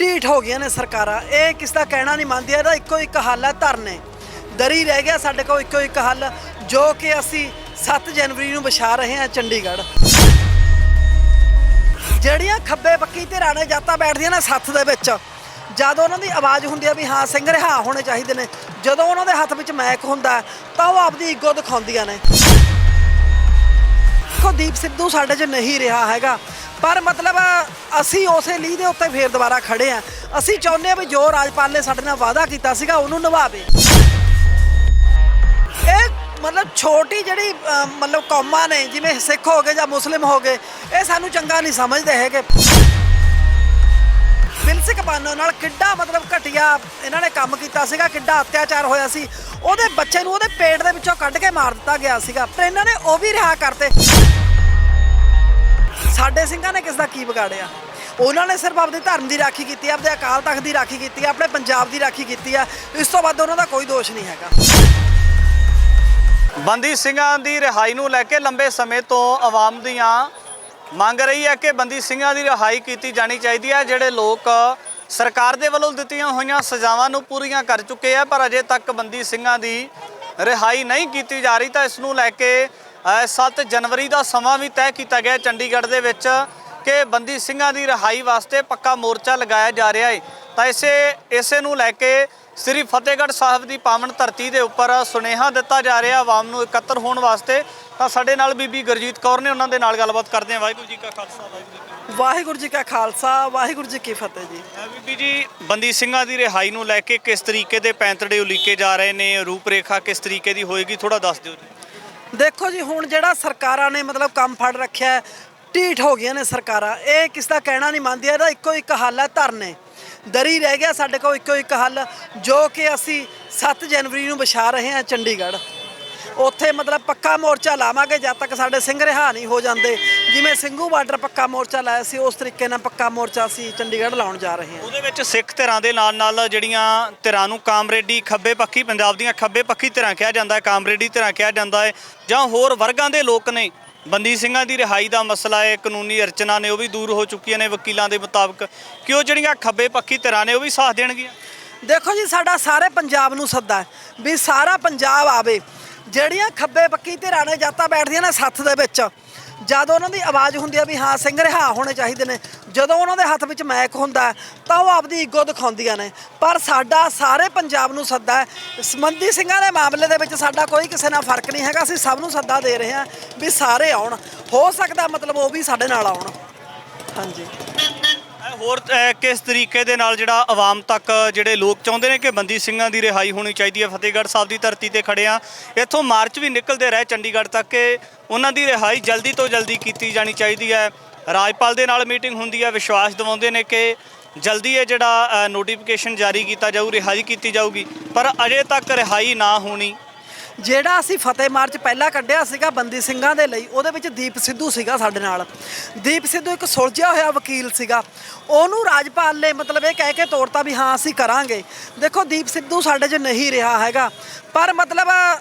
ਢੀਠ ਹੋ ਗਈਆਂ ਨੇ ਸਰਕਾਰਾਂ। ਇਹ ਕਿਸ ਦਾ ਕਹਿਣਾ ਨਹੀਂ ਮੰਨਦੀ। ਇਹਦਾ ਇੱਕੋ ਇੱਕ ਹੱਲ ਹੈ, ਧਰਨੇ। ਦਰੀ ਰਹਿ ਗਿਆ ਸਾਡੇ ਕੋਲ ਇੱਕੋ ਇੱਕ ਹੱਲ, ਜੋ ਕਿ ਅਸੀਂ 7 ਜਨਵਰੀ ਨੂੰ ਵਿਛਾ ਰਹੇ ਹਾਂ ਚੰਡੀਗੜ੍ਹ। ਜਿਹੜੀਆਂ ਖੱਬੇ ਪੱਕੀ ਧਿਰਾਂ ਨੇ ਜਾਤਾਂ ਬੈਠਦੀਆਂ ਨੇ ਸੱਥ ਦੇ ਵਿੱਚ, ਜਦੋਂ ਉਹਨਾਂ ਦੀ ਆਵਾਜ਼ ਹੁੰਦੀ ਹੈ ਵੀ ਹਾਂ ਸਿੰਘ ਰਿਹਾ ਹੋਣੇ ਚਾਹੀਦੇ ਨੇ, ਜਦੋਂ ਉਹਨਾਂ ਦੇ ਹੱਥ ਵਿੱਚ ਮੈਕ ਹੁੰਦਾ ਤਾਂ ਉਹ ਆਪਦੀ ਈਗੋ ਦਿਖਾਉਂਦੀਆਂ ਨੇ। ਦੇਖੋ ਦੀਪ ਸਿੱਧੂ ਸਾਡੇ 'ਚ ਨਹੀਂ ਰਿਹਾ ਹੈਗਾ, ਪਰ ਮਤਲਬ ਅਸੀਂ ਉਸੇ ਲੀਹ ਦੇ ਉੱਤੇ ਫੇਰ ਦੁਬਾਰਾ ਖੜੇ ਹਾਂ। ਅਸੀਂ ਚਾਹੁੰਦੇ ਹਾਂ ਵੀ ਜੋ ਰਾਜਪਾਲ ਨੇ ਸਾਡੇ ਨਾਲ ਵਾਅਦਾ ਕੀਤਾ ਸੀਗਾ ਉਹਨੂੰ ਨਿਭਾਵੇ। ਇਹ ਮਤਲਬ ਛੋਟੀ ਜਿਹੜੀ ਮਤਲਬ ਕੌਮਾਂ ਨੇ, ਜਿਵੇਂ ਸਿੱਖ ਹੋ ਗਏ ਜਾਂ ਮੁਸਲਿਮ ਹੋ ਗਏ, ਇਹ ਸਾਨੂੰ ਚੰਗਾ ਨਹੀਂ ਸਮਝਦੇ ਹੈਗੇ। ਬਿਲਸਿਕ ਬਾਨੋ ਨਾਲ ਕਿੱਡਾ ਮਤਲਬ ਘਟੀਆ ਇਹਨਾਂ ਨੇ ਕੰਮ ਕੀਤਾ ਸੀਗਾ, ਕਿੱਡਾ ਅਤਿਆਚਾਰ ਹੋਇਆ ਸੀ। ਉਹਦੇ ਬੱਚੇ ਨੂੰ ਉਹਦੇ ਪੇਟ ਦੇ ਵਿੱਚੋਂ ਕੱਢ ਕੇ ਮਾਰ ਦਿੱਤਾ ਗਿਆ ਸੀਗਾ, ਪਰ ਇਹਨਾਂ ਨੇ ਉਹ ਵੀ ਰਿਹਾ ਕਰਤੇ। ਸਾਡੇ ਸਿੰਘਾਂ ਨੇ ਕਿਸ ਦਾ ਕੀ ਵਿਗਾੜਿਆ? ਉਹਨਾਂ ਨੇ ਸਿਰਫ ਆਪਣੇ ਧਰਮ ਦੀ ਰਾਖੀ ਕੀਤੀ ਹੈ, ਆਪਣੇ ਅਕਾਲ ਤਖਤ ਦੀ ਰਾਖੀ ਕੀਤੀ ਹੈ, ਆਪਣੇ ਪੰਜਾਬ ਦੀ ਰਾਖੀ ਕੀਤੀ ਹੈ। ਇਸ ਤੋਂ ਵੱਧ ਉਹਨਾਂ ਦਾ ਕੋਈ ਦੋਸ਼ ਨਹੀਂ ਹੈਗਾ। ਬੰਦੀ ਸਿੰਘਾਂ ਦੀ ਰਿਹਾਈ ਨੂੰ ਲੈ ਕੇ ਲੰਬੇ ਸਮੇਂ ਤੋਂ ਆਵਾਮ ਦੀਆਂ ਮੰਗ ਰਹੀ ਹੈ ਕਿ ਬੰਦੀ ਸਿੰਘਾਂ ਦੀ ਰਿਹਾਈ ਕੀਤੀ ਜਾਣੀ ਚਾਹੀਦੀ ਹੈ। ਜਿਹੜੇ ਲੋਕ ਸਰਕਾਰ ਦੇ ਵੱਲੋਂ ਦਿੱਤੀਆਂ ਹੋਈਆਂ ਸਜ਼ਾਵਾਂ ਨੂੰ ਪੂਰੀਆਂ ਕਰ ਚੁੱਕੇ ਆ, ਪਰ ਅਜੇ ਤੱਕ ਬੰਦੀ ਸਿੰਘਾਂ ਦੀ ਰਿਹਾਈ ਨਹੀਂ ਕੀਤੀ ਜਾ ਰਹੀ। ਤਾਂ ਇਸ ਨੂੰ ਲੈ ਕੇ 7 ਜਨਵਰੀ ਦਾ ਸਮਾਂ ਵੀ ਤੈਅ ਕੀਤਾ ਗਿਆ ਚੰਡੀਗੜ੍ਹ ਦੇ ਵਿੱਚ ਕਿ ਬੰਦੀ ਸਿੰਘਾਂ ਦੀ ਰਿਹਾਈ ਵਾਸਤੇ ਪੱਕਾ ਮੋਰਚਾ ਲਗਾਇਆ ਜਾ ਰਿਹਾ ਹੈ। ਤਾਂ ਇਸੇ ਨੂੰ ਲੈ ਕੇ ਸ੍ਰੀ ਫਤਿਹਗੜ੍ਹ ਸਾਹਿਬ ਦੀ ਪਾਵਨ ਧਰਤੀ ਦੇ ਉੱਪਰ ਸੁਨੇਹਾ ਦਿੱਤਾ ਜਾ ਰਿਹਾ ਆਵਾਮ ਨੂੰ ਇਕੱਤਰ ਹੋਣ ਵਾਸਤੇ। ਤਾਂ ਸਾਡੇ ਨਾਲ ਬੀਬੀ ਗੁਰਜੀਤ ਕੌਰ ਨੇ, ਉਹਨਾਂ ਦੇ ਨਾਲ ਗੱਲਬਾਤ ਕਰਦੇ ਹਾਂ। ਵਾਹਿਗੁਰੂ ਜੀ ਕਾ ਖਾਲਸਾ, ਵਾਹਿਗੁਰੂ ਜੀ ਕਾ ਖਾਲਸਾ, ਵਾਹਿਗੁਰੂ ਜੀ ਕੀ ਫਤਿਹ ਜੀ। ਬੀਬੀ ਜੀ, ਬੰਦੀ ਸਿੰਘਾਂ ਦੀ ਰਿਹਾਈ ਨੂੰ ਲੈ ਕੇ ਕਿਸ ਤਰੀਕੇ ਦੇ ਪੈਂਤੜੇ ਉਲੀਕੇ ਜਾ ਰਹੇ ਨੇ, ਰੂਪ ਰੇਖਾ ਕਿਸ ਤਰੀਕੇ ਦੀ ਹੋਏਗੀ, ਥੋੜਾ ਦੱਸ ਦਿਓ ਜੀ। ਦੇਖੋ ਜੀ, ਹੁਣ ਜਿਹੜਾ ਸਰਕਾਰਾਂ ਨੇ ਮਤਲਬ ਕੰਮ ਫੜ ਰੱਖਿਆ, ਢੀਠ ਹੋ ਗਈਆਂ ਨੇ ਸਰਕਾਰਾਂ। ਇਹ ਕਿਸ ਦਾ ਕਹਿਣਾ ਨਹੀਂ ਮੰਨਦੀ। ਇਹਦਾ ਇੱਕੋ ਇੱਕ ਹੱਲ ਹੈ, ਧਰਨੇ। ਦਰੀ ਰਹਿ ਗਿਆ ਸਾਡੇ ਕੋਲ ਇੱਕੋ ਇੱਕ ਹੱਲ, ਜੋ ਕਿ ਅਸੀਂ 7 ਜਨਵਰੀ ਨੂੰ ਵਿਛਾ ਰਹੇ ਹਾਂ ਚੰਡੀਗੜ੍ਹ। ਉੱਥੇ ਮਤਲਬ ਪੱਕਾ ਮੋਰਚਾ ਲਾਵਾਂਗੇ ਜਦ ਤੱਕ ਸਾਡੇ ਸਿੰਘ ਰਿਹਾ ਨਹੀਂ ਹੋ ਜਾਂਦੇ। ਜਿਵੇਂ ਸਿੰਘੂ ਬਾਰਡਰ ਪੱਕਾ ਮੋਰਚਾ ਲਾਇਆ ਸੀ, ਉਸ ਤਰੀਕੇ ਨਾਲ ਪੱਕਾ ਮੋਰਚਾ ਅਸੀਂ ਚੰਡੀਗੜ੍ਹ ਲਾਉਣ ਜਾ ਰਹੇ ਹਾਂ। ਉਹਦੇ ਵਿੱਚ ਸਿੱਖ ਧਿਰਾਂ ਦੇ ਨਾਲ ਜਿਹੜੀਆਂ ਧਿਰਾਂ ਨੂੰ ਕਾਮਰੇਡੀ ਖੱਬੇ ਪੱਖੀ, ਪੰਜਾਬ ਦੀਆਂ ਖੱਬੇ ਪੱਖੀ ਧਿਰਾਂ ਕਿਹਾ ਜਾਂਦਾ ਹੈ, ਕਾਮਰੇਡੀ ਧਿਰਾਂ ਕਿਹਾ ਜਾਂਦਾ ਹੈ, ਜਾਂ ਹੋਰ ਵਰਗਾਂ ਦੇ ਲੋਕ ਨੇ। ਬੰਦੀ ਸਿੰਘਾਂ ਦੀ ਰਿਹਾਈ ਦਾ ਮਸਲਾ ਹੈ, ਕਾਨੂੰਨੀ ਅਰਚਨਾ ਨੇ ਉਹ ਵੀ ਦੂਰ ਹੋ ਚੁੱਕੀਆਂ ਨੇ ਵਕੀਲਾਂ ਦੇ ਮੁਤਾਬਕ, ਕਿ ਉਹ ਜਿਹੜੀਆਂ ਖੱਬੇ ਪੱਖੀ ਧਿਰਾਂ ਨੇ ਉਹ ਵੀ ਸਾਥ ਦੇਣਗੀਆਂ। ਦੇਖੋ ਜੀ, ਸਾਡਾ ਸਾਰੇ ਪੰਜਾਬ ਨੂੰ ਸੱਦਾ ਹੈ ਵੀ ਸਾਰਾ ਪੰਜਾਬ ਆਵੇ। ਜਿਹੜੀਆਂ ਖੱਬੇ ਪੱਕੀ ਧਿਰਾਂ ਨੇ ਜਾਤਾਂ ਬੈਠਦੀਆਂ ਨੇ ਸੱਥ ਦੇ ਵਿੱਚ, ਜਦੋਂ ਉਹਨਾਂ ਦੀ ਆਵਾਜ਼ ਹੁੰਦੀ ਹੈ ਵੀ ਹਾਂ ਸਿੰਘ ਰਿਹਾ ਹੋਣੇ ਚਾਹੀਦੇ ਨੇ, ਜਦੋਂ ਉਹਨਾਂ ਦੇ ਹੱਥ ਵਿੱਚ ਮੈਕ ਹੁੰਦਾ ਤਾਂ ਉਹ ਆਪਦੀ ਈਗੋ ਦਿਖਾਉਂਦੀਆਂ ਨੇ। ਪਰ ਸਾਡਾ ਸਾਰੇ ਪੰਜਾਬ ਨੂੰ ਸੱਦਾ ਹੈ। ਬੰਦੀ ਸਿੰਘਾਂ ਦੇ ਮਾਮਲੇ ਦੇ ਵਿੱਚ ਸਾਡਾ ਕੋਈ ਕਿਸੇ ਨਾਲ ਫਰਕ ਨਹੀਂ ਹੈਗਾ। ਅਸੀਂ ਸਭ ਨੂੰ ਸੱਦਾ ਦੇ ਰਹੇ ਹਾਂ ਵੀ ਸਾਰੇ ਆਉਣ। ਹੋ ਸਕਦਾ ਮਤਲਬ ਉਹ ਵੀ ਸਾਡੇ ਨਾਲ ਆਉਣ। ਹਾਂਜੀ। ਹੋਰ ਕਿਸ ਤਰੀਕੇ ਦੇ ਨਾਲ ਜਿਹੜਾ ਆਵਾਮ ਤੱਕ ਜਿਹੜੇ ਲੋਕ ਚਾਹੁੰਦੇ ਨੇ ਕਿ ਬੰਦੀ ਸਿੰਘਾਂ ਦੀ ਰਿਹਾਈ ਹੋਣੀ ਚਾਹੀਦੀ ਹੈ? ਫਤਿਹਗੜ੍ਹ ਸਾਹਿਬ ਦੀ ਧਰਤੀ ਤੇ ਖੜੇ ਆ, ਇੱਥੋਂ ਮਾਰਚ ਵੀ ਨਿਕਲਦੇ ਰਹੇ ਚੰਡੀਗੜ੍ਹ ਤੱਕ ਕਿ ਉਹਨਾਂ ਦੀ ਰਿਹਾਈ ਜਲਦੀ ਤੋਂ ਜਲਦੀ ਕੀਤੀ ਜਾਣੀ ਚਾਹੀਦੀ ਹੈ। ਰਾਜਪਾਲ ਦੇ ਨਾਲ ਮੀਟਿੰਗ ਹੁੰਦੀ ਹੈ, ਵਿਸ਼ਵਾਸ ਦਿਵਾਉਂਦੇ ਨੇ ਕਿ ਜਲਦੀ ਇਹ ਜਿਹੜਾ ਨੋਟੀਫਿਕੇਸ਼ਨ ਜਾਰੀ ਕੀਤਾ ਜਾਊ, ਰਿਹਾਈ ਕੀਤੀ ਜਾਊਗੀ, ਪਰ ਅਜੇ ਤੱਕ ਰਿਹਾਈ ਨਾ ਹੋਣੀ। ਜਿਹੜਾ ਅਸੀਂ ਫਤਿਹ ਮਾਰਚ ਪਹਿਲਾਂ ਕੱਢਿਆ ਸੀਗਾ ਬੰਦੀ ਸਿੰਘਾਂ ਦੇ ਲਈ, ਉਹਦੇ ਵਿੱਚ ਦੀਪ ਸਿੱਧੂ ਸੀਗਾ ਸਾਡੇ ਨਾਲ। ਦੀਪ ਸਿੱਧੂ ਇੱਕ ਸੁਲਝਿਆ ਹੋਇਆ ਵਕੀਲ ਸੀਗਾ। ਉਹਨੂੰ ਰਾਜਪਾਲ ਨੇ ਮਤਲਬ ਇਹ ਕਹਿ ਕੇ ਤੋੜਤਾ ਵੀ ਹਾਂ ਅਸੀਂ ਕਰਾਂਗੇ। ਦੇਖੋ ਦੀਪ ਸਿੱਧੂ ਸਾਡੇ 'ਚ ਨਹੀਂ ਰਿਹਾ ਹੈਗਾ, ਪਰ ਮਤਲਬ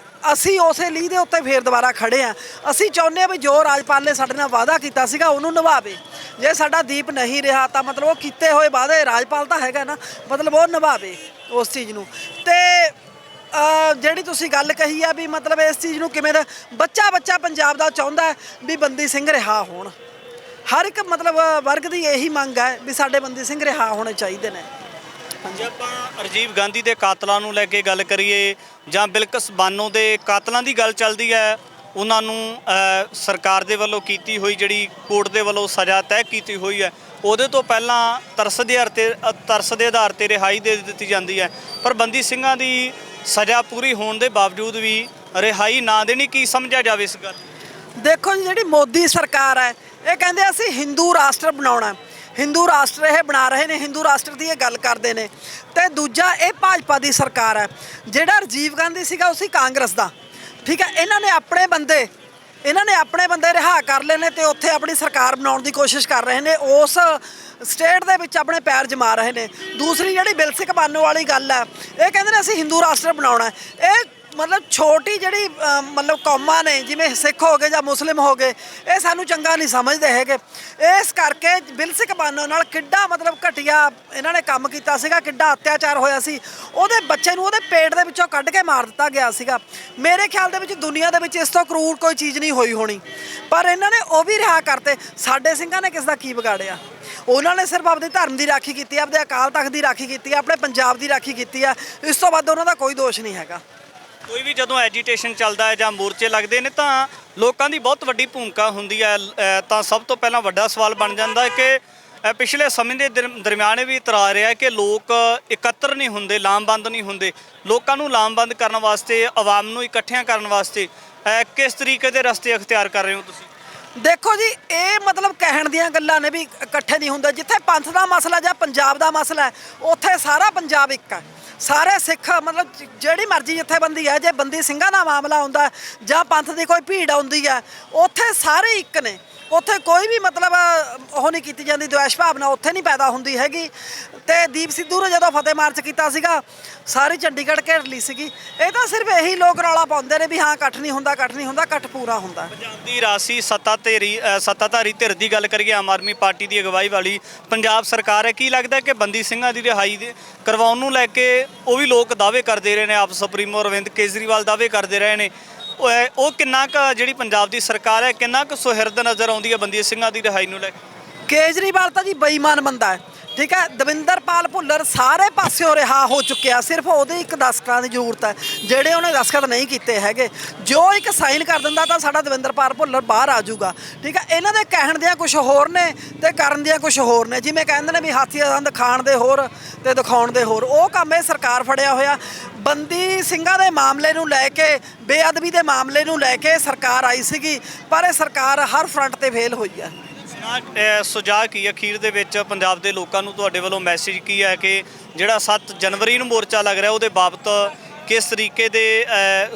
ਅਸੀਂ ਉਸੇ ਲੀਹ ਦੇ ਉੱਤੇ ਫੇਰ ਦੁਬਾਰਾ ਖੜੇ ਹਾਂ। ਅਸੀਂ ਚਾਹੁੰਦੇ ਹਾਂ ਵੀ ਜੋ ਰਾਜਪਾਲ ਨੇ ਸਾਡੇ ਨਾਲ ਵਾਅਦਾ ਕੀਤਾ ਸੀਗਾ ਉਹਨੂੰ ਨਿਭਾਵੇ। ਜੇ ਸਾਡਾ ਦੀਪ ਨਹੀਂ ਰਿਹਾ ਤਾਂ ਮਤਲਬ ਉਹ ਕੀਤੇ ਹੋਏ ਵਾਅਦੇ, ਰਾਜਪਾਲ ਤਾਂ ਹੈਗਾ ਨਾ, ਮਤਲਬ ਉਹ ਨਿਭਾਵੇ ਉਸ ਚੀਜ਼ ਨੂੰ। ਤੇ ਜਿਹੜੀ ਤੁਸੀਂ ਗੱਲ ਕਹੀ ਆ ਵੀ ਮਤਲਬ ਇਸ ਚੀਜ਼ ਨੂੰ ਕਿਵੇਂ ਦਾ ਬੱਚਾ ਪੰਜਾਬ ਦਾ ਚਾਹੁੰਦਾ ਵੀ ਬੰਦੀ ਸਿੰਘ ਰਿਹਾ ਹੋਣ। ਹਰ ਇੱਕ ਮਤਲਬ ਵਰਗ ਦੀ ਇਹੀ ਮੰਗ ਹੈ ਵੀ ਸਾਡੇ ਬੰਦੀ ਸਿੰਘ ਰਿਹਾ ਹੋਣੇ ਚਾਹੀਦੇ ਨੇ। ਜੇ ਆਪਾਂ ਰਾਜੀਵ ਗਾਂਧੀ ਦੇ ਕਾਤਲਾਂ ਨੂੰ ਲੈ ਕੇ ਗੱਲ ਕਰੀਏ, ਜਾਂ ਬਿਲਕਿਸ ਬਾਨੋ ਦੇ ਕਾਤਲਾਂ ਦੀ ਗੱਲ ਚੱਲਦੀ ਹੈ, ਉਹਨਾਂ ਨੂੰ ਸਰਕਾਰ ਦੇ ਵੱਲੋਂ ਕੀਤੀ ਹੋਈ ਜਿਹੜੀ ਕੋਰਟ ਦੇ ਵੱਲੋਂ ਸਜ਼ਾ ਤੈਅ ਕੀਤੀ ਹੋਈ ਹੈ, ਉਹਦੇ ਤੋਂ ਪਹਿਲਾਂ ਤਰਸ ਦੇ ਆਧਾਰ 'ਤੇ ਰਿਹਾਈ ਦੇ ਦਿੱਤੀ ਜਾਂਦੀ ਹੈ। ਪਰ ਬੰਦੀ ਸਿੰਘਾਂ ਦੀ ਸਜ਼ਾ ਪੂਰੀ ਹੋਣ ਦੇ ਬਾਵਜੂਦ ਵੀ ਰਿਹਾਈ ਨਾ ਦੇਣੀ, ਕੀ ਸਮਝਿਆ ਜਾਵੇ ਇਸ ਗੱਲ? ਦੇਖੋ ਜੀ, ਜਿਹੜੀ ਮੋਦੀ ਸਰਕਾਰ ਹੈ ਇਹ ਕਹਿੰਦੇ ਅਸੀਂ ਹਿੰਦੂ ਰਾਸ਼ਟਰ ਬਣਾਉਣਾ। ਹਿੰਦੂ ਰਾਸ਼ਟਰ ਇਹ ਬਣਾ ਰਹੇ ਨੇ, ਹਿੰਦੂ ਰਾਸ਼ਟਰ ਦੀ ਇਹ ਗੱਲ ਕਰਦੇ ਨੇ। ਤੇ ਦੂਜਾ, ਇਹ ਭਾਜਪਾ ਦੀ ਸਰਕਾਰ ਹੈ। ਜਿਹੜਾ ਰਾਜੀਵ ਗਾਂਧੀ ਸੀਗਾ ਉਹ ਸੀ ਕਾਂਗਰਸ ਦਾ, ਠੀਕ ਹੈ। ਇਹਨਾਂ ਨੇ ਆਪਣੇ ਬੰਦੇ ਰਿਹਾ ਕਰ ਲਏ ਨੇ ਤੇ ਉੱਥੇ ਆਪਣੀ ਸਰਕਾਰ ਬਣਾਉਣ ਦੀ ਕੋਸ਼ਿਸ਼ ਕਰ ਰਹੇ ਨੇ। ਉਸ ਸਟੇਟ ਦੇ ਵਿੱਚ ਆਪਣੇ ਪੈਰ ਜਮਾ ਰਹੇ ਨੇ। ਦੂਸਰੀ ਜਿਹੜੀ ਬਿਲਸਿਕ ਬਾਨੋ ਵਾਲੀ ਗੱਲ ਹੈ, ਇਹ ਕਹਿੰਦੇ ਨੇ ਅਸੀਂ ਹਿੰਦੂ ਰਾਸ਼ਟਰ ਬਣਾਉਣਾ। ਇਹ ਮਤਲਬ ਛੋਟੀ ਜਿਹੜੀ ਮਤਲਬ ਕੌਮਾਂ ਨੇ ਜਿਵੇਂ ਸਿੱਖ ਹੋ ਗਏ ਜਾਂ ਮੁਸਲਿਮ ਹੋ ਗਏ, ਇਹ ਸਾਨੂੰ ਚੰਗਾ ਨਹੀਂ ਸਮਝਦੇ ਹੈਗੇ। ਇਸ ਕਰਕੇ ਬਿਲਸਿਕ ਬਾਨੋ ਨਾਲ ਕਿੱਡਾ ਮਤਲਬ ਘਟੀਆ ਇਹਨਾਂ ਨੇ ਕੰਮ ਕੀਤਾ ਸੀਗਾ, ਕਿੱਡਾ ਅਤਿਆਚਾਰ ਹੋਇਆ ਸੀ। ਉਹਦੇ ਬੱਚੇ ਨੂੰ ਉਹਦੇ ਪੇਟ ਦੇ ਵਿੱਚੋਂ ਕੱਢ ਕੇ ਮਾਰ ਦਿੱਤਾ ਗਿਆ ਸੀਗਾ। ਮੇਰੇ ਖਿਆਲ ਦੇ ਵਿੱਚ ਦੁਨੀਆ ਦੇ ਵਿੱਚ ਇਸ ਤੋਂ ਕਰੂਰ ਕੋਈ ਚੀਜ਼ ਨਹੀਂ ਹੋਈ ਹੋਣੀ, ਪਰ ਇਹਨਾਂ ਨੇ ਉਹ ਵੀ ਰਿਹਾ ਕਰਤੇ। ਸਾਡੇ ਸਿੰਘਾਂ ਨੇ ਕਿਸ ਦਾ ਕੀ ਵਿਗਾੜਿਆ? ਉਹਨਾਂ ਨੇ ਸਿਰਫ ਆਪਣੇ ਧਰਮ ਦੀ ਰਾਖੀ ਕੀਤੀ ਹੈ, ਆਪਣੇ ਅਕਾਲ ਤਖਤ ਦੀ ਰਾਖੀ ਕੀਤੀ ਹੈ, ਆਪਣੇ ਪੰਜਾਬ ਦੀ ਰਾਖੀ ਕੀਤੀ ਹੈ। ਇਸ ਤੋਂ ਵੱਧ ਉਹਨਾਂ ਦਾ ਕੋਈ ਦੋਸ਼ ਨਹੀਂ ਹੈਗਾ। ਕੋਈ ਵੀ ਜਦੋਂ ਐਜੀਟੇਸ਼ਨ ਚੱਲਦਾ ਹੈ ਜਾਂ ਮੋਰਚੇ ਲੱਗਦੇ ਨੇ ਤਾਂ ਲੋਕਾਂ ਦੀ ਬਹੁਤ ਵੱਡੀ ਭੂਮਿਕਾ ਹੁੰਦੀ ਹੈ। ਤਾਂ ਸਭ ਤੋਂ ਪਹਿਲਾਂ ਵੱਡਾ ਸਵਾਲ ਬਣ ਜਾਂਦਾ ਹੈ ਕਿ ਪਿਛਲੇ ਸਮੇਂ ਦੇ ਦਰਮਿਆਨ ਇਹ ਵੀ ਇਤਰਾ ਰਿਹਾ ਕਿ ਲੋਕ ਇਕੱਤਰ ਨਹੀਂ ਹੁੰਦੇ, ਲਾਮਬੰਦ ਨਹੀਂ ਹੁੰਦੇ। ਲੋਕਾਂ ਨੂੰ ਲਾਮਬੰਦ ਕਰਨ ਵਾਸਤੇ, ਆਵਾਮ ਨੂੰ ਇਕੱਠਿਆਂ ਕਰਨ ਵਾਸਤੇ ਕਿਸ ਤਰੀਕੇ ਦੇ ਰਸਤੇ ਅਖਤਿਆਰ ਕਰ ਰਹੇ ਹੋ ਤੁਸੀਂ? ਦੇਖੋ ਜੀ, ਇਹ ਮਤਲਬ ਕਹਿਣ ਦੀਆਂ ਗੱਲਾਂ ਨੇ ਵੀ ਇਕੱਠੇ ਨਹੀਂ ਹੁੰਦੇ। ਜਿੱਥੇ ਪੰਥ ਦਾ ਮਸਲਾ ਜਾਂ ਪੰਜਾਬ ਦਾ ਮਸਲਾ ਹੈ, ਉੱਥੇ ਸਾਰਾ ਪੰਜਾਬ ਇੱਕ ਹੈ। ਸਾਰੇ ਸਿੱਖ ਮਤਲਬ ਜਿਹੜੀ ਮਰਜ਼ੀ ਜਥੇਬੰਦੀ ਹੈ, ਜੇ ਬੰਦੀ ਸਿੰਘਾਂ ਦਾ ਮਾਮਲਾ ਹੁੰਦਾ ਜਾਂ ਪੰਥ ਦੀ ਕੋਈ ਭੀੜ ਆਉਂਦੀ ਹੈ, ਉੱਥੇ ਸਾਰੇ ਇੱਕ ਨੇ। ਉੱਥੇ ਕੋਈ ਵੀ ਮਤਲਬ ਉਹ ਨਹੀਂ ਕੀਤੀ ਜਾਂਦੀ, ਦੁਆਸ਼ ਭਾਵਨਾ ਉੱਥੇ ਨਹੀਂ ਪੈਦਾ ਹੁੰਦੀ ਹੈਗੀ। ਤੇ ਦੀਪ ਸਿੱਧੂ ਨੇ ਜਦੋਂ ਫਤਿਹ ਮਾਰਚ ਕੀਤਾ ਸੀਗਾ, ਸਾਰੀ ਚੰਡੀਗੜ੍ਹ ਘੇਰ ਲਈ ਸੀਗੀ। ਇਹ ਤਾਂ ਸਿਰਫ ਇਹੀ ਲੋਕ ਰੌਲਾ ਪਾਉਂਦੇ ਨੇ ਵੀ ਹਾਂ ਇਕੱਠ ਨਹੀਂ ਹੁੰਦਾ, ਇਕੱਠ ਨਹੀਂ ਹੁੰਦਾ। ਇਕੱਠ ਪੂਰਾ ਹੁੰਦਾ। ਪੰਜਾਬ ਦੀ ਰਾਸ਼ਟਰੀ ਸੱਤਾਧਾਰੀ ਧਿਰ ਦੀ ਗੱਲ ਕਰੀਏ, ਆਮ ਆਦਮੀ ਪਾਰਟੀ ਦੀ ਅਗਵਾਈ ਵਾਲੀ ਪੰਜਾਬ ਸਰਕਾਰ ਹੈ। ਕੀ ਲੱਗਦਾ ਕਿ ਬੰਦੀ ਸਿੰਘਾਂ ਦੀ ਰਿਹਾਈ ਕਰਵਾਉਣ ਨੂੰ ਲੈ ਕੇ ਉਹ ਵੀ ਲੋਕ ਦਾਅਵੇ ਕਰਦੇ ਰਹੇ ਨੇ, ਆਪ ਸੁਪਰੀਮੋ ਅਰਵਿੰਦ ਕੇਜਰੀਵਾਲ ਦਾਅਵੇ ਕਰਦੇ ਰਹੇ ਨੇ, ਉਹ ਕਿੰਨਾ ਕੁ ਜਿਹੜੀ ਪੰਜਾਬ ਦੀ ਸਰਕਾਰ ਹੈ ਕਿੰਨਾ ਕੁ ਸੁਹਿਰਦ ਨਜ਼ਰ ਆਉਂਦੀ ਹੈ ਬੰਦੀ ਸਿੰਘਾਂ ਦੀ ਰਿਹਾਈ ਨੂੰ ਲੈ ਕੇ? ਕੇਜਰੀਵਾਲ ਤਾਂ ਜੀ ਬੇਈਮਾਨ ਬੰਦਾ ਹੈ, ਠੀਕ ਹੈ। ਦਵਿੰਦਰਪਾਲ ਭੁੱਲਰ ਸਾਰੇ ਪਾਸਿਓਂ ਰਿਹਾ ਹੋ ਚੁੱਕਿਆ, ਸਿਰਫ ਉਹਦੇ ਇੱਕ ਦਸਤਖਤਾਂ ਦੀ ਜ਼ਰੂਰਤ ਹੈ ਜਿਹੜੇ ਉਹਨੇ ਦਸਤਖਤ ਨਹੀਂ ਕੀਤੇ ਹੈਗੇ। ਜੋ ਇੱਕ ਸਾਈਨ ਕਰ ਦਿੰਦਾ ਤਾਂ ਸਾਡਾ ਦਵਿੰਦਰਪਾਲ ਭੁੱਲਰ ਬਾਹਰ ਆ ਜਾਊਗਾ, ਠੀਕ ਹੈ। ਇਹਨਾਂ ਦੇ ਕਹਿਣ ਦੀਆਂ ਕੁਝ ਹੋਰ ਨੇ ਤੇ ਕਰਨ ਦੀਆਂ ਕੁਝ ਹੋਰ ਨੇ। ਜਿਵੇਂ ਕਹਿੰਦੇ ਨੇ ਵੀ ਹਾਥੀ ਦਾ ਦੰਦ ਖਾਣ ਦੇ ਹੋਰ ਤੇ ਦਿਖਾਉਣ ਦੇ ਹੋਰ, ਉਹ ਕੰਮ ਇਹ ਸਰਕਾਰ ਫੜਿਆ ਹੋਇਆ। ਬੰਦੀ ਸਿੰਘਾਂ ਦੇ ਮਾਮਲੇ ਨੂੰ ਲੈ ਕੇ, ਬੇਅਦਬੀ ਦੇ ਮਾਮਲੇ ਨੂੰ ਲੈ ਕੇ ਸਰਕਾਰ ਆਈ ਸੀਗੀ, ਪਰ ਇਹ ਸਰਕਾਰ ਹਰ ਫਰੰਟ ਤੇ ਫੇਲ ਹੋਈ ਹੈ। ਸੁਝਾਅ ਕੀ ਅਖੀਰ ਦੇ ਵਿੱਚ ਪੰਜਾਬ ਦੇ ਲੋਕਾਂ ਨੂੰ ਤੁਹਾਡੇ ਵੱਲੋਂ ਮੈਸੇਜ ਕੀ ਹੈ ਕਿ ਜਿਹੜਾ 7 ਜਨਵਰੀ ਨੂੰ ਮੋਰਚਾ ਲੱਗ ਰਿਹਾ ਉਹਦੇ ਬਾਬਤ ਕਿਸ ਤਰੀਕੇ ਦੇ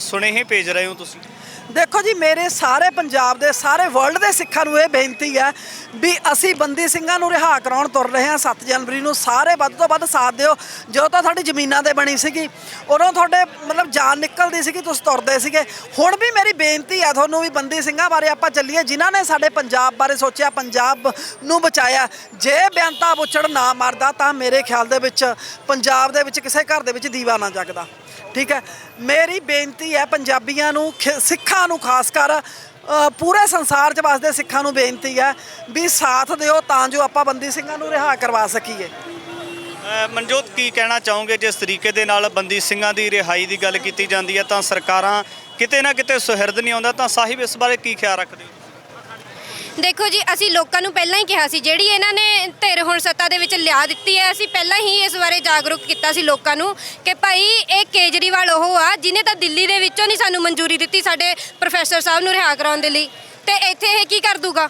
ਸੁਨੇਹੇ ਭੇਜ ਰਹੇ ਹੋ ਤੁਸੀਂ? ਦੇਖੋ ਜੀ, ਮੇਰੇ ਸਾਰੇ ਪੰਜਾਬ ਦੇ, ਸਾਰੇ ਵਰਲਡ ਦੇ ਸਿੱਖਾਂ ਨੂੰ ਇਹ ਬੇਨਤੀ ਹੈ ਵੀ ਅਸੀਂ ਬੰਦੀ ਸਿੰਘਾਂ ਨੂੰ ਰਿਹਾ ਕਰਾਉਣ ਤੁਰ ਰਹੇ ਹਾਂ 7 ਜਨਵਰੀ ਨੂੰ। ਸਾਰੇ ਵੱਧ ਤੋਂ ਵੱਧ ਸਾਥ ਦਿਓ। ਜਦੋਂ ਤਾਂ ਸਾਡੀ ਜ਼ਮੀਨਾਂ ਤੇ ਬਣੀ ਸੀਗੀ, ਉਦੋਂ ਤੁਹਾਡੇ ਮਤਲਬ ਜਾਨ ਨਿਕਲਦੀ ਸੀਗੀ, ਤੁਸੀਂ ਤੁਰਦੇ ਸੀਗੇ। ਹੁਣ ਵੀ ਮੇਰੀ ਬੇਨਤੀ ਹੈ ਤੁਹਾਨੂੰ ਵੀ ਬੰਦੀ ਸਿੰਘਾਂ ਬਾਰੇ ਆਪਾਂ ਚੱਲੀਏ, ਜਿਨ੍ਹਾਂ ਨੇ ਸਾਡੇ ਪੰਜਾਬ ਬਾਰੇ ਸੋਚਿਆ, ਪੰਜਾਬ ਨੂੰ ਬਚਾਇਆ। ਜੇ ਬੇਅੰਤਾ ਬੁੱਚੜ ਨਾ ਮਰਦਾ ਤਾਂ ਮੇਰੇ ਖਿਆਲ ਦੇ ਵਿੱਚ ਪੰਜਾਬ ਦੇ ਵਿੱਚ ਕਿਸੇ ਘਰ ਦੇ ਵਿੱਚ ਦੀਵਾ ਨਾ ਜਗਦਾ, ਠੀਕ ਹੈ। ਮੇਰੀ ਬੇਨਤੀ ਹੈ ਪੰਜਾਬੀਆਂ ਨੂੰ, ਸਿੱਖਾਂ ਨੂੰ ਖਾਸ ਕਰ, ਪੂਰੇ ਸੰਸਾਰ 'ਚ ਵਸਦੇ ਸਿੱਖਾਂ ਨੂੰ ਬੇਨਤੀ ਹੈ ਵੀ ਸਾਥ ਦਿਓ ਤਾਂ ਜੋ ਆਪਾਂ ਬੰਦੀ ਸਿੰਘਾਂ ਨੂੰ ਰਿਹਾ ਕਰਵਾ ਸਕੀਏ। ਮਨਜੋਤ, ਕੀ ਕਹਿਣਾ ਚਾਹੋਗੇ? ਜਿਸ ਤਰੀਕੇ ਦੇ ਨਾਲ ਬੰਦੀ ਸਿੰਘਾਂ ਦੀ ਰਿਹਾਈ ਦੀ ਗੱਲ ਕੀਤੀ ਜਾਂਦੀ ਹੈ ਤਾਂ ਸਰਕਾਰਾਂ ਕਿਤੇ ਨਾ ਕਿਤੇ ਸੁਹਿਰਦ ਨਹੀਂ ਆਉਂਦਾ, ਤਾਂ ਸਾਹਿਬ ਇਸ ਬਾਰੇ ਕੀ ਖਿਆਲ ਰੱਖਦੇ ਹੋ? ਦੇਖੋ ਜੀ, ਅਸੀਂ ਲੋਕਾਂ ਨੂੰ ਪਹਿਲਾਂ ਹੀ ਕਿਹਾ ਸੀ, ਜਿਹੜੀ ਇਹਨਾਂ ਨੇ ਧਿਰ ਹੁਣ ਸੱਤਾ ਦੇ ਵਿੱਚ ਲਿਆ ਦਿੱਤੀ ਹੈ, ਅਸੀਂ ਪਹਿਲਾਂ ਹੀ ਇਸ ਬਾਰੇ ਜਾਗਰੂਕ ਕੀਤਾ ਸੀ ਲੋਕਾਂ ਨੂੰ ਕਿ ਭਾਈ ਇਹ ਕੇਜਰੀਵਾਲ ਉਹ ਆ ਜਿਹਨੇ ਤਾਂ ਦਿੱਲੀ ਦੇ ਵਿੱਚੋਂ ਨਹੀਂ ਸਾਨੂੰ ਮਨਜ਼ੂਰੀ ਦਿੱਤੀ ਸਾਡੇ ਪ੍ਰੋਫੈਸਰ ਸਾਹਿਬ ਨੂੰ ਰਿਹਾ ਕਰਾਉਣ ਦੇ ਲਈ, ਤੇ ਇੱਥੇ ਇਹ ਕੀ ਕਰ ਦੂਗਾ।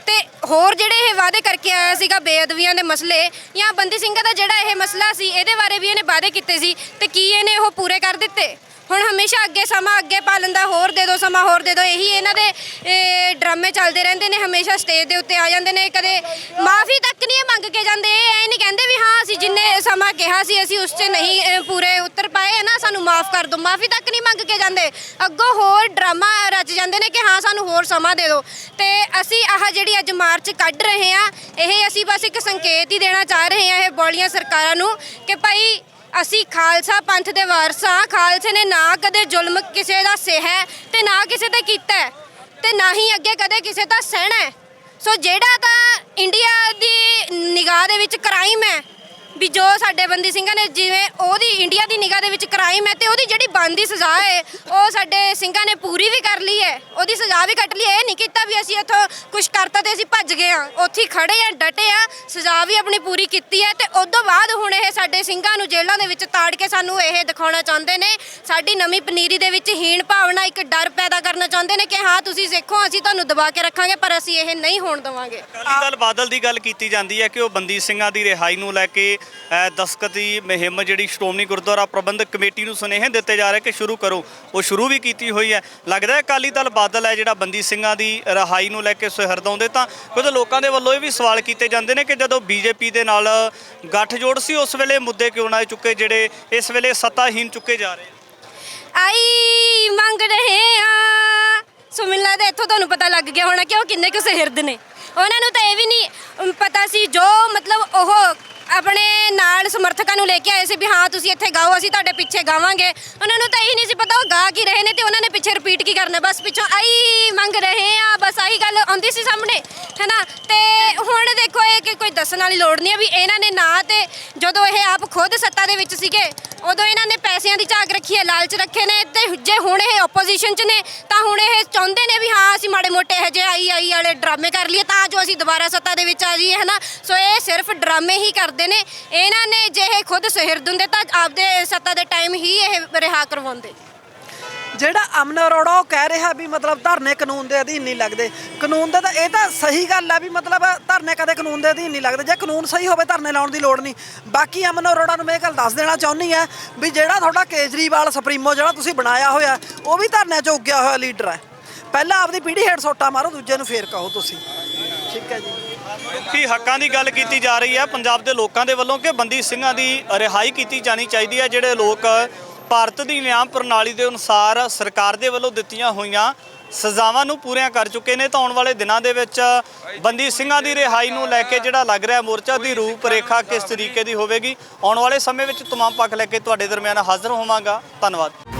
ਤੇ ਹੋਰ ਜਿਹੜੇ ਇਹ ਵਾਅਦੇ ਕਰਕੇ ਆਇਆ ਸੀਗਾ ਬੇਅਦਬੀਆਂ ਦੇ ਮਸਲੇ ਜਾਂ ਬੰਦੀ ਸਿੰਘਾਂ ਦਾ ਜਿਹੜਾ ਇਹ ਮਸਲਾ ਸੀ, ਇਹਦੇ ਬਾਰੇ ਵੀ ਇਹਨੇ ਵਾਅਦੇ ਕੀਤੇ ਸੀ, ਤੇ ਕੀ ਇਹਨੇ ਉਹ ਪੂਰੇ ਕਰ ਦਿੱਤੇ? ਹੁਣ ਹਮੇਸ਼ਾ ਅੱਗੇ ਸਮਾਂ ਅੱਗੇ ਪਾ ਲੈਂਦਾ, ਹੋਰ ਦੇ ਦਿਓ ਸਮਾਂ, ਹੋਰ ਦੇ ਦਿਓ। ਇਹੀ ਇਹਨਾਂ ਦੇ ਡਰਾਮੇ ਚੱਲਦੇ ਰਹਿੰਦੇ ਨੇ। ਹਮੇਸ਼ਾ ਸਟੇਜ ਦੇ ਉੱਤੇ ਆ ਜਾਂਦੇ ਨੇ, ਕਦੇ ਮਾਫੀ ਤੱਕ ਨਹੀਂ ਮੰਗ ਕੇ ਜਾਂਦੇ। ਇਹ ਨਹੀਂ ਕਹਿੰਦੇ ਵੀ ਹਾਂ ਅਸੀਂ ਜਿੰਨੇ ਸਮਾਂ ਕਿਹਾ ਸੀ ਅਸੀਂ ਉਸ 'ਚ ਨਹੀਂ ਪੂਰੇ ਉਤਰ ਪਾਏ ਨਾ, ਸਾਨੂੰ ਮਾਫ ਕਰ ਦਿਓ। ਮਾਫੀ ਤੱਕ ਨਹੀਂ ਮੰਗ ਕੇ ਜਾਂਦੇ, ਅੱਗੋਂ ਹੋਰ ਡਰਾਮਾ ਰਚ ਜਾਂਦੇ ਨੇ ਕਿ ਹਾਂ ਸਾਨੂੰ ਹੋਰ ਸਮਾਂ ਦੇ ਦਿਓ। ਤੇ ਅਸੀਂ ਆਹ ਜਿਹੜੀ ਅੱਜ ਮਾਰਚ ਕੱਢ ਰਹੇ ਹਾਂ, ਇਹ ਅਸੀਂ ਬਸ ਇੱਕ ਸੰਕੇਤ ਹੀ ਦੇਣਾ ਚਾਹ ਰਹੇ ਹਾਂ ਇਹ ਬੋਲੀਆਂ ਸਰਕਾਰਾਂ ਨੂੰ ਕਿ ਭਾਈ ਅਸੀਂ ਖਾਲਸਾ ਪੰਥ ਦੇ ਵਾਰਸ ਹਾਂ। ਖਾਲਸੇ ਨੇ ਨਾ ਕਦੇ ਜ਼ੁਲਮ ਕਿਸੇ ਦਾ ਸਹਿਆ ਤੇ ਨਾ ਕਿਸੇ ਤੇ ਕੀਤਾ ਤੇ ਨਾ ਹੀ ਅੱਗੇ ਕਦੇ ਕਿਸੇ ਦਾ ਸਹਿਣਾ। ਸੋ ਜਿਹੜਾ ਤਾਂ ਇੰਡੀਆ ਦੀ ਨਿਗਾਹ ਦੇ ਵਿੱਚ ਕ੍ਰਾਈਮ ਹੈ ਵੀ ਜੋ ਸਾਡੇ ਬੰਦੀ ਸਿੰਘਾਂ ਨੇ, ਜਿਵੇਂ ਉਹਦੀ ਇੰਡੀਆ ਦੀ ਨਿਗਾਹ ਦੇ ਵਿੱਚ ਕ੍ਰਾਈਮ ਹੈ, ਤੇ ਉਹਦੀ ਜਿਹੜੀ ਬਣਦੀ ਸਜ਼ਾ ਹੈ ਉਹ ਸਾਡੇ ਸਿੰਘਾਂ ਨੇ ਪੂਰੀ ਵੀ ਕਰ ਲਈ ਹੈ, ਉਹਦੀ ਸਜ਼ਾ ਵੀ ਕੱਟ ਲਈ। ਇਹ ਨਹੀਂ ਕੀਤਾ ਵੀ ਅਸੀਂ ਇੱਥੋਂ ਕੁਝ ਕਰਤਾ ਤੇ ਅਸੀਂ ਭੱਜ ਗਏ ਹਾਂ, ਉੱਥੇ ਖੜੇ ਆ, ਡਟੇ ਆ, ਸਜ਼ਾ ਵੀ ਆਪਣੀ ਪੂਰੀ ਕੀਤੀ ਹੈ। ਤੇ ਉਸ ਤੋਂ ਬਾਅਦ ਹੁਣ ਇਹ ਸਾਡੇ ਸਿੰਘਾਂ ਨੂੰ ਜੇਲ੍ਹਾਂ ਦੇ ਵਿੱਚ ਤਾੜ ਕੇ ਸਾਨੂੰ ਇਹ ਦਿਖਾਉਣਾ ਚਾਹੁੰਦੇ ਨੇ, ਸਾਡੀ ਨਵੀਂ ਪਨੀਰੀ ਦੇ ਵਿੱਚ ਹੀਣ ਭਾਵਨਾ, ਇੱਕ ਡਰ ਪੈਦਾ ਕਰਨਾ ਚਾਹੁੰਦੇ ਨੇ ਕਿ ਹਾਂ ਤੁਸੀਂ ਸਿੱਖੋ, ਅਸੀਂ ਤੁਹਾਨੂੰ ਦਬਾ ਕੇ ਰੱਖਾਂਗੇ, ਪਰ ਅਸੀਂ ਇਹ ਨਹੀਂ ਹੋਣ ਦੇਵਾਂਗੇ। ਅਕਾਲੀ ਦਲ ਬਾਦਲ ਦੀ ਗੱਲ ਕੀਤੀ ਜਾਂਦੀ ਹੈ ਕਿ ਉਹ ਬੰਦੀ ਸਿੰਘਾਂ ਦੀ ਰਿਹਾਈ ਨੂੰ ਲੈ ਕੇ ਦਸਤਖਤ ਦੀ ਮੁਹਿੰਮ ਜਿਹੜੀ ਸ਼੍ਰੋਮਣੀ ਗੁਰਦੁਆਰਾ ਪ੍ਰਬੰਧਕ ਕਮੇਟੀ ਨੂੰ ਸੁਨੇਹੇ ਦਿੱਤੇ ਜਾ ਰਹੇ ਕਿ ਸ਼ੁਰੂ ਕਰੋ, ਉਹ ਸ਼ੁਰੂ ਵੀ ਕੀਤੀ ਹੋਈ ਹੈ। ਲੱਗਦਾ ਹੈ ਅਕਾਲੀ ਦਲ ਬਾਦਲ ਹੈ ਜਿਹੜਾ ਬੰਦੀ ਸਿੰਘਾਂ ਦੀ ਰਿਹਾਈ ਨੂੰ ਲੈ ਕੇ ਸੁਹਿਰਦ ਆਉਂਦੇ, ਤਾਂ ਕੁਝ ਲੋਕਾਂ ਦੇ ਵੱਲੋਂ ਇਹ ਵੀ ਸਵਾਲ ਕੀਤੇ ਜਾਂਦੇ ਨੇ ਕਿ ਜਦੋਂ ਬੀਜੇਪੀ ਦੇ ਨਾਲ ਗੱਠਜੋੜ ਸੀ ਉਸ ਵੇਲੇ ਮੁੱਦੇ ਕਿਉਂ ਨਾ ਚੁੱਕੇ ਜਿਹੜੇ ਇਸ ਵੇਲੇ ਸੱਤਾਹੀਨ ਚੁੱਕੇ ਜਾ ਰਹੇ? ਆਈ ਮੰਗ ਰਹੇ ਆ। ਸੋ ਮੈਨੂੰ ਲੱਗਦਾ ਇੱਥੋਂ ਤੁਹਾਨੂੰ ਪਤਾ ਲੱਗ ਗਿਆ ਹੋਣਾ ਕਿ ਉਹ ਕਿੰਨੇ ਕੁ ਸਹਿਰਦ ਨੇ। ਉਹਨਾਂ ਨੂੰ ਤਾਂ ਇਹ ਵੀ ਨਹੀਂ ਪਤਾ ਸੀ, ਜੋ ਮਤਲਬ ਉਹ ਆਪਣੇ ਨਾਲ ਸਮਰਥਕਾਂ ਨੂੰ ਲੈ ਕੇ ਆਏ ਸੀ ਵੀ ਹਾਂ ਤੁਸੀਂ ਇੱਥੇ ਗਾਓ, ਅਸੀਂ ਤੁਹਾਡੇ ਪਿੱਛੇ ਗਾਵਾਂਗੇ। ਉਹਨਾਂ ਨੂੰ ਤਾਂ ਇਹ ਨਹੀਂ ਸੀ ਪਤਾ ਉਹ ਗਾ ਕੀ ਰਹੇ ਨੇ ਤੇ ਉਹਨਾਂ ਨੇ ਪਿੱਛੇ ਰਿਪੀਟ ਕੀ ਕਰਨਾ, ਬਸ ਪਿੱਛੋਂ ਆਈ ਮੰਗ ਰਹੇ ਆ, ਬਸ ਆਹੀ ਗੱਲ ਆਉਂਦੀ ਸੀ ਸਾਹਮਣੇ, ਹੈ ਨਾ। ਤੇ ਹੁਣ ਦੇਖੋ ਇਹ ਕਿ ਕੋਈ ਦੱਸਣ ਵਾਲੀ ਲੋੜ ਨਹੀਂ ਹੈ ਵੀ ਇਹਨਾਂ ਨੇ ਨਾ, ਤੇ ਜਦੋਂ ਇਹ ਆਪ ਖੁਦ ਸੱਤਾ ਦੇ ਵਿੱਚ ਸੀਗੇ ਉਦੋਂ ਇਹਨਾਂ ਨੇ ਪੈਸਿਆਂ ਦੀ ਝਾਕ ਰੱਖੀ ਹੈ, ਲਾਲਚ ਰੱਖੇ ਨੇ, ਤੇ ਜੇ ਹੁਣ ਇਹ ਆਪੋਜੀਸ਼ਨ 'ਚ ਨੇ ਤਾਂ ਹੁਣ ਇਹ ਚਾਹੁੰਦੇ ਨੇ ਵੀ ਹਾਂ ਅਸੀਂ ਮਾੜੇ ਮੋਟੇ ਇਹੋ ਜਿਹੇ ਆਈ ਵਾਲੇ ਡਰਾਮੇ ਕਰ ਲਈਏ ਤਾਂ ਜੋ ਅਸੀਂ ਦੁਬਾਰਾ ਸੱਤਾ ਦੇ ਵਿੱਚ ਆ ਜਾਈਏ, ਹੈ ਨਾ। ਸੋ ਇਹ ਸਿਰਫ ਡਰਾਮੇ ਹੀ ਕਰਦੇ ਨੇ। ਇਹਨਾਂ ਨੇ ਜੇ ਇਹ ਖੁਦ ਸਹਿਰਦ ਹੁੰਦੇ ਤਾਂ ਆਪਦੇ ਸੱਤਾ ਦੇ ਟਾਈਮ ਹੀ ਇਹ ਰਿਹਾ ਕਰਵਾਉਂਦੇ। ਜਿਹੜਾ ਅਮਨ ਅਰੋੜਾ ਉਹ ਕਹਿ ਰਿਹਾ ਵੀ ਮਤਲਬ ਧਰਨੇ ਕਾਨੂੰਨ ਦੇ ਅਧੀਨ ਨਹੀਂ ਲੱਗਦੇ, ਕਾਨੂੰਨ ਦੇ ਤਾਂ ਇਹ ਤਾਂ ਸਹੀ ਗੱਲ ਆ ਵੀ ਮਤਲਬ ਧਰਨੇ ਕਦੇ ਕਾਨੂੰਨ ਦੇ ਅਧੀਨ ਨਹੀਂ ਲੱਗਦੇ। ਜੇ ਕਾਨੂੰਨ ਸਹੀ ਹੋਵੇ ਧਰਨੇ ਲਾਉਣ ਦੀ ਲੋੜ ਨਹੀਂ। ਬਾਕੀ ਅਮਨ ਅਰੋੜਾ ਨੂੰ ਮੈਂ ਇਹ ਗੱਲ ਦੱਸ ਦੇਣਾ ਚਾਹੁੰਦੀ ਆ ਵੀ ਜਿਹੜਾ ਤੁਹਾਡਾ ਕੇਜਰੀਵਾਲ ਸੁਪਰੀਮੋ ਜਿਹੜਾ ਤੁਸੀਂ ਬਣਾਇਆ ਹੋਇਆ ਉਹ ਵੀ ਧਰਨਿਆਂ 'ਚ ਉੱਗਿਆ ਹੋਇਆ ਲੀਡਰ ਹੈ। ਪਹਿਲਾਂ ਆਪਦੀ ਪੀੜ੍ਹੀ ਹੇਠ ਸੋਟਾ ਮਾਰੋ, ਦੂਜੇ ਨੂੰ ਫੇਰ ਕਹੋ ਤੁਸੀਂ। ਠੀਕ ਹੈ ਜੀ। ਮਨੁੱਖੀ ਹੱਕਾਂ ਦੀ ਗੱਲ ਕੀਤੀ ਜਾ ਰਹੀ ਹੈ ਪੰਜਾਬ ਦੇ ਲੋਕਾਂ ਦੇ ਵੱਲੋਂ ਕਿ ਬੰਦੀ ਸਿੰਘਾਂ ਦੀ ਰਿਹਾਈ ਕੀਤੀ ਜਾਣੀ ਚਾਹੀਦੀ ਹੈ। ਜਿਹੜੇ ਲੋਕ ਭਾਰਤ ਦੀ ਨਿਆਂ ਪ੍ਰਣਾਲੀ ਦੇ ਅਨੁਸਾਰ ਸਰਕਾਰ ਦੇ ਵੱਲੋਂ ਦਿੱਤੀਆਂ ਹੋਈਆਂ ਸਜ਼ਾਵਾਂ ਨੂੰ ਪੂਰੀਆਂ ਕਰ ਚੁੱਕੇ ਨੇ, ਤਾਂ ਆਉਣ ਵਾਲੇ ਦਿਨਾਂ ਦੇ ਵਿੱਚ ਬੰਦੀ ਸਿੰਘਾਂ ਦੀ ਰਿਹਾਈ ਨੂੰ ਲੈ ਕੇ ਜਿਹੜਾ ਲੱਗ ਰਿਹਾ ਮੋਰਚਾ ਦੀ ਰੂਪ ਰੇਖਾ ਕਿਸ ਤਰੀਕੇ ਦੀ ਹੋਵੇਗੀ, ਆਉਣ ਵਾਲੇ ਸਮੇਂ ਵਿੱਚ ਤਮਾਮ ਪੱਖ ਲੈ ਕੇ ਤੁਹਾਡੇ ਦਰਮਿਆਨ ਹਾਜ਼ਰ ਹੋਵਾਂਗਾ। ਧੰਨਵਾਦ।